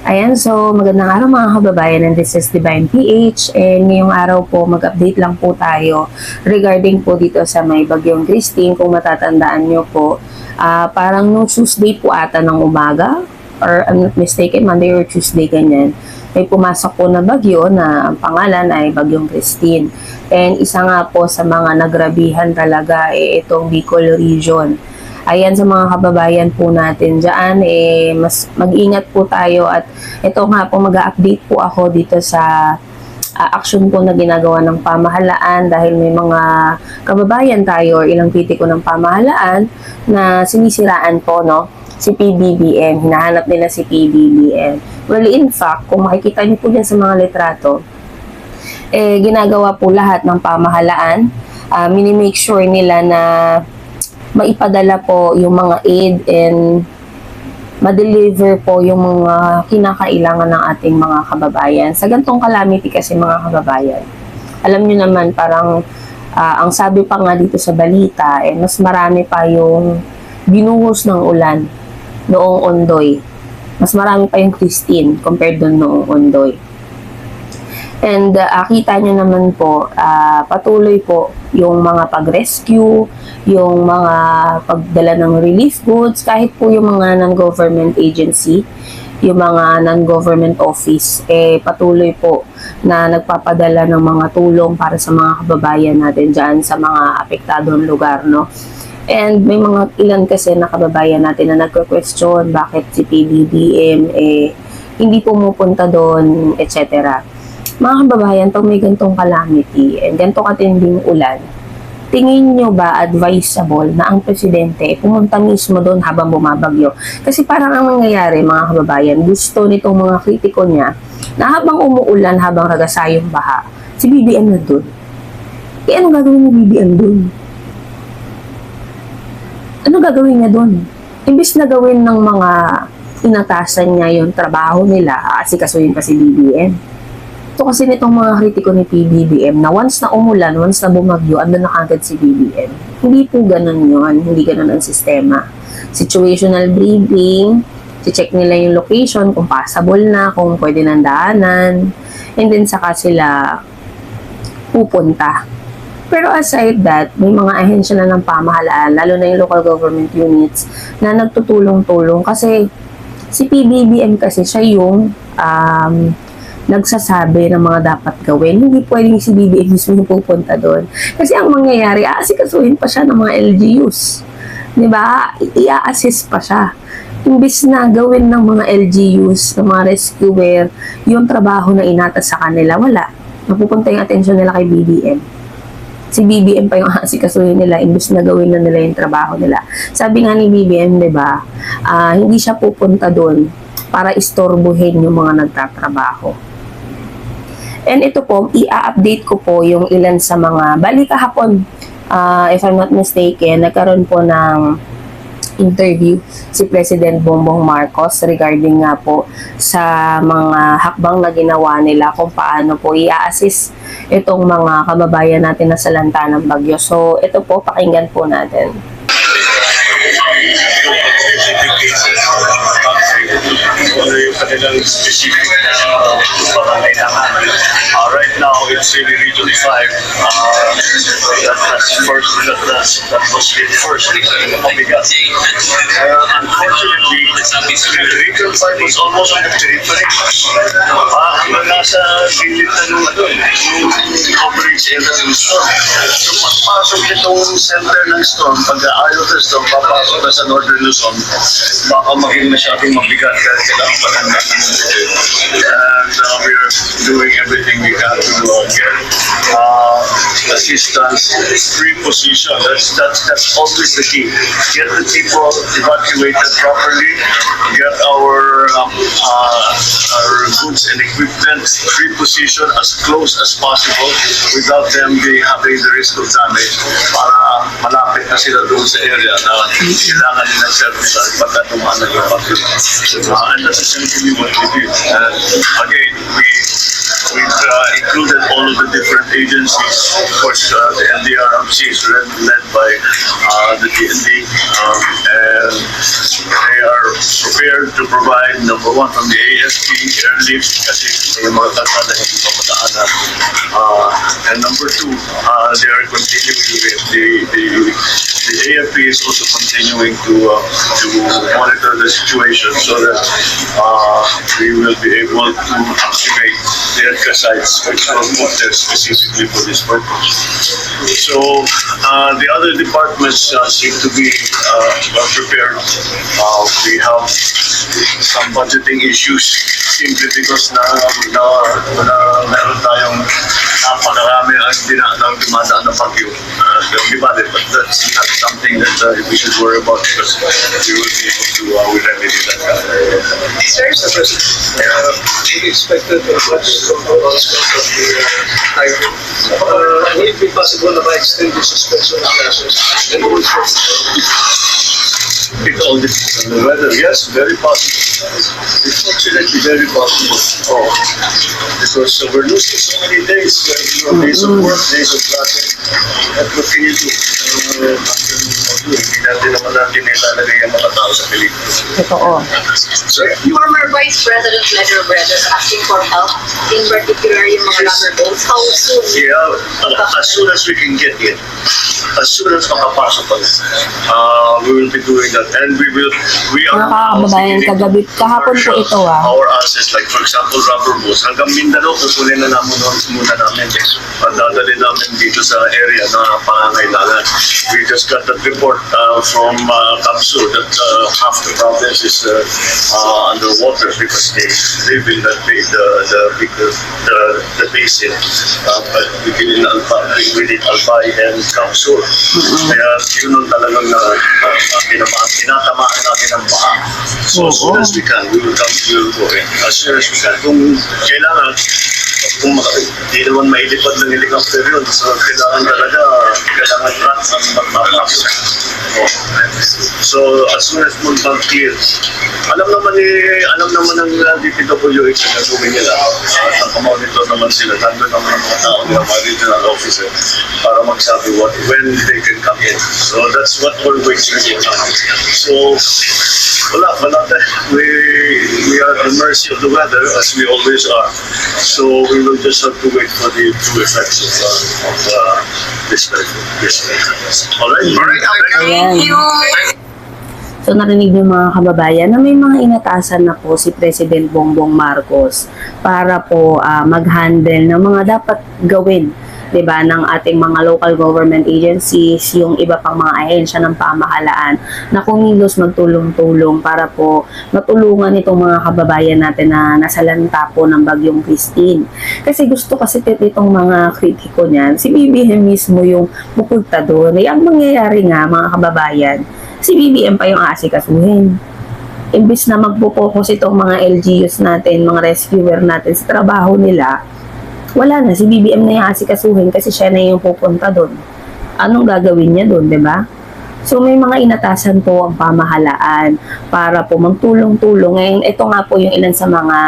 Ayan, so magandang araw mga kababayan, and this is Divine PH, and ngayong araw po mag-update lang po tayo regarding po dito sa may Bagyong Christine. Kung matatandaan nyo po, parang no Tuesday po ata ng umaga, or I'm not mistaken, Monday or Tuesday ganyan, may pumasok po na bagyo na ang pangalan ay Bagyong Christine. And isa nga po sa mga nagrabihan talaga itong Bicol region. Ayan, sa mga kababayan po natin dyan, mas mag-ingat po tayo, at ito nga po mag-update po ako dito sa action po na ginagawa ng pamahalaan, dahil may mga kababayan tayo or ilang kritiko ng pamahalaan na sinisiraan po, no, si PBBM, hinahanap nila si PBBM. Well, in fact, kung makikita niyo po dyan sa mga litrato, ginagawa po lahat ng pamahalaan, minimake sure nila na maipadala po yung mga aid and ma-deliver po yung mga kinakailangan ng ating mga kababayan. Sa gantong calamity kasi mga kababayan, alam nyo naman parang ang sabi pa nga dito sa balita, mas marami pa yung binuhos ng ulan noong Ondoy. Mas marami pa yung Christine compared doon noong Ondoy. And kita nyo naman po, patuloy po yung mga pag-rescue, yung mga pagdala ng relief goods, kahit po yung mga non-government agency, yung mga non-government office, patuloy po na nagpapadala ng mga tulong para sa mga kababayan natin dyan sa mga apektadong lugar, no? And may mga ilan kasi na kababayan natin na nagko-question bakit si PBBM hindi pumupunta doon, etc. Mga kababayan, pag may gantong calamity and ganito katinding ulan, tingin nyo ba advisable na ang presidente pumunta mismo doon habang bumabagyo? Kasi parang ang nangyayari mga kababayan, gusto nitong mga kritiko niya na habang umuulan, habang ragasayong baha, si BBM na doon. Ano gagawin ni BBM doon? Ano gagawin niya doon? Imbis na gawin ng mga inatasan niya yung trabaho nila, aasikasuhin pa si BBM. Ito kasi nitong mga kritiko ni PBBM na once na umulan, once na bumagyo, andun na kagad si BBM. Hindi po ganun yun. Hindi ganun ang sistema. Situational briefing, check nila yung location, kung passable na, kung pwede nang daanan, and then saka sila pupunta. Pero aside that, may mga ahensya na ng pamahalaan, lalo na yung local government units, na nagtutulong-tulong kasi si PBBM kasi siya yung nagsasabi ng mga dapat gawin. Hindi pwedeng si BBM mismo pupunta doon. Kasi ang mangyayari, aasikasuhin pa siya ng mga LGUs. Diba? I-assist pa siya. Imbis na gawin ng mga LGUs, ng mga rescuer, yung trabaho na inatas sa kanila, wala. Napupunta yung atensyon nila kay BBM. Si BBM pa yung aasikasuhin nila, imbis na gawin na nila yung trabaho nila. Sabi nga ni BBM, diba, hindi siya pupunta doon para istorbohin yung mga nagtatrabaho. And ito po, i-update ko po yung ilan sa mga, bali kahapon, if I'm not mistaken, nagkaroon po ng interview si President Bongbong Marcos regarding nga po sa mga hakbang na ginawa nila kung paano po i-assist itong mga kababayan natin na salanta ng bagyo. So ito po, pakinggan po natin. Yung kanilang specific pangangailangan. Right now, it's in Region 5. That was hit first. Mabigat. Unfortunately, Region 5 was almost on the territory. Hanggang nasa gilid na yung coverage area ng storm. So, pagpasok itong center ng storm, pag-aayaw ng storm, papasok na sa Northern Luzon, baka maging masyadong mabigat kaya kailangan patanda. And we're doing everything we can to get assistance, reposition. That's always the key. Get the people evacuated properly, get our goods and equipment repositioned as close as possible without them having the risk of damage para malapit na sila doon sa area na kailangan nilang services pagka tumanan yung bagyo. And that's essentially what we do. Again, included all of the different agencies. Of course, the NDRMC is led by the DND, and they are prepared to provide, number one, from the AFP, airlift, kasi may mga kalsada hindi pa madaanan. And number two, they are continuing with the AFP is also continuing to monitor the situation so that we will be able to activate the EDCA sites which were moved there specifically for this purpose. So the other departments seem to be well prepared. We have some budgeting issues simply because meron tayong napakarami ang dumadaan na bagyo. But that's not something that we should worry about because we will be able to remedy that. Sir, we expected a much outcome of the highway. Would it be possible na ma-extend the suspension of classes? And also, it all depends on the weather. Yes, very possible. It's fortunately very possible. Because we're losing so many days. Days of work, days of classes. What can you do? Hindi natin ilalagay ang mga tao sa pelikula. Totoo. Former Vice President Ledger Bredas asking for help, in particular yung mga rubber boats. How soon? Yeah, as soon as we can get in. As soon as makapasok kami, we will be doing that. And we are Nakakababayan kagabi. Kahapon po ito our assets, like for example, rubber boats. Hanggang Mindanao, kukunin na muna namin. Dadali namin dito sa area na pangangailangan. We just got that report from Kamsu that half the province is underwater because they live in that the basin. But within Albay and Kamsu. Kaya yun ang talagang tinatamaan natin ang baha. So as soon as we can, we will go in. As soon as we can. Kung kailangan, hindi naman mailipad ng helicopter yun. So kailangan trucks ang magpapasok. So as soon as mag-clear, alam naman ng DPWH na gagawin nila. Nakamonitor naman sila. Nandun naman ang mga tao nila, mga regional officer, para magsabi when they can come in. So that's what we're waiting for. So wala we are at the mercy of the weather as we always are. So we will just have to wait for the true effects of this weather. Alright? Ayan. So narinig niyo mga kababayan na may mga inatasan na po si President Bongbong Marcos para po mag-handle ng mga dapat gawin, 'di ba, ng ating mga local government agencies, yung iba pang mga ahensya ng pamahalaan na kumilos magtulong-tulong para po matulungan itong mga kababayan natin na nasalanta po ng bagyong Christine. Kasi gusto kasi itong mga kritiko niyan, si BBM mismo yung pupunta doon. Ang mangyayari nga mga kababayan, si BBM pa yung aasikasuhin. Imbis na magpo-focus itong mga LGUs natin, mga rescuer natin sa trabaho nila, wala na, si BBM na yung asikasuhin kasi siya na yung pupunta doon. Anong gagawin niya doon, di ba? So may mga inatasan po ang pamahalaan para po magtulong-tulong. Ngayon, ito nga po yung ilan sa mga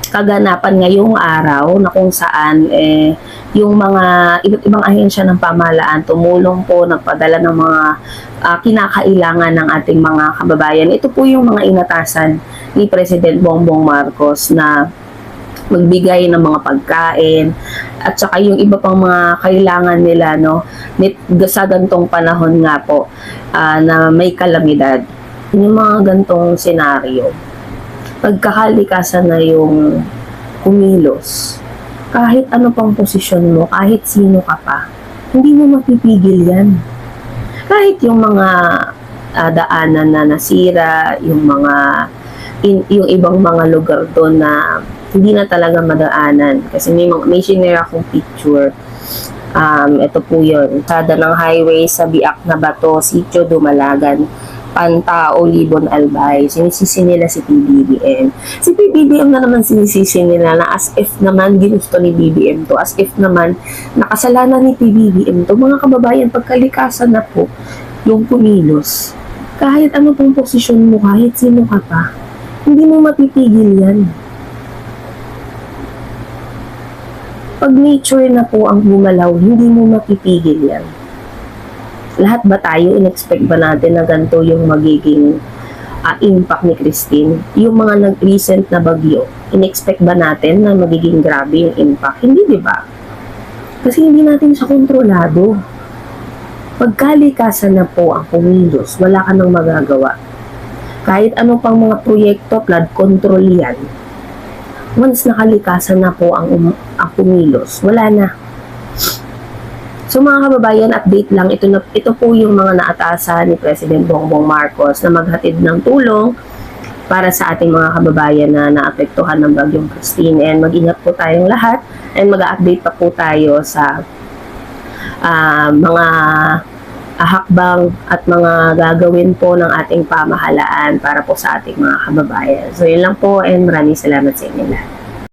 kaganapan ngayong araw na kung saan yung mga iba't ibang ahensya ng pamahalaan tumulong po, nagpadala ng mga kinakailangan ng ating mga kababayan. Ito po yung mga inatasan ni President Bongbong Marcos na magbigay ng mga pagkain at saka yung iba pang mga kailangan nila, no, sa gantong panahon nga po na may kalamidad. Yung mga gantong senaryo, pagkakalikasan na yung kumilos, kahit ano pang posisyon mo, kahit sino ka pa, hindi mo mapipigil yan. Kahit yung mga daanan na nasira, yung yung ibang mga lugar doon na hindi na talaga madaanan. Kasi may sinira akong picture. Ito po yun. Kada ng highway sa Biak na Bato, Sitio Dumalagan, Pantao, Libon, Albay. Sinisisi nila si PBBM. Si PBBM na naman sinisisi nila na as if naman ginusto ni BBM to. As if naman nakasalanan ni PBBM to. Mga kababayan, pagkalikasan na po yung kumilos. Kahit ano pong posisyon mo, kahit sino ka pa, hindi mo mapipigil yan. Pag nature na po ang gumalaw, hindi mo mapipigil yan. Lahat ba tayo, in-expect ba natin na ganito yung magiging impact ni Christine? Yung mga nag-recent na bagyo, in-expect ba natin na magiging grabe yung impact? Hindi, di ba? Kasi hindi natin siya kontrolado. Pagkalikasan na po ang kumilos, wala ka nang magagawa. Kahit ano pang mga proyekto, flood control yan. Once nakalikasan na po ang kumilos, wala na. So mga kababayan, update lang. Ito po yung mga naatasan ni President Bongbong Marcos na maghatid ng tulong para sa ating mga kababayan na naapektuhan ng bagyong Christine. And mag-ingat po tayong lahat and mag-update pa po tayo sa mga hakbang at mga gagawin po ng ating pamahalaan para po sa ating mga kababayan. So yun lang po and maraming salamat sa inyo lahat.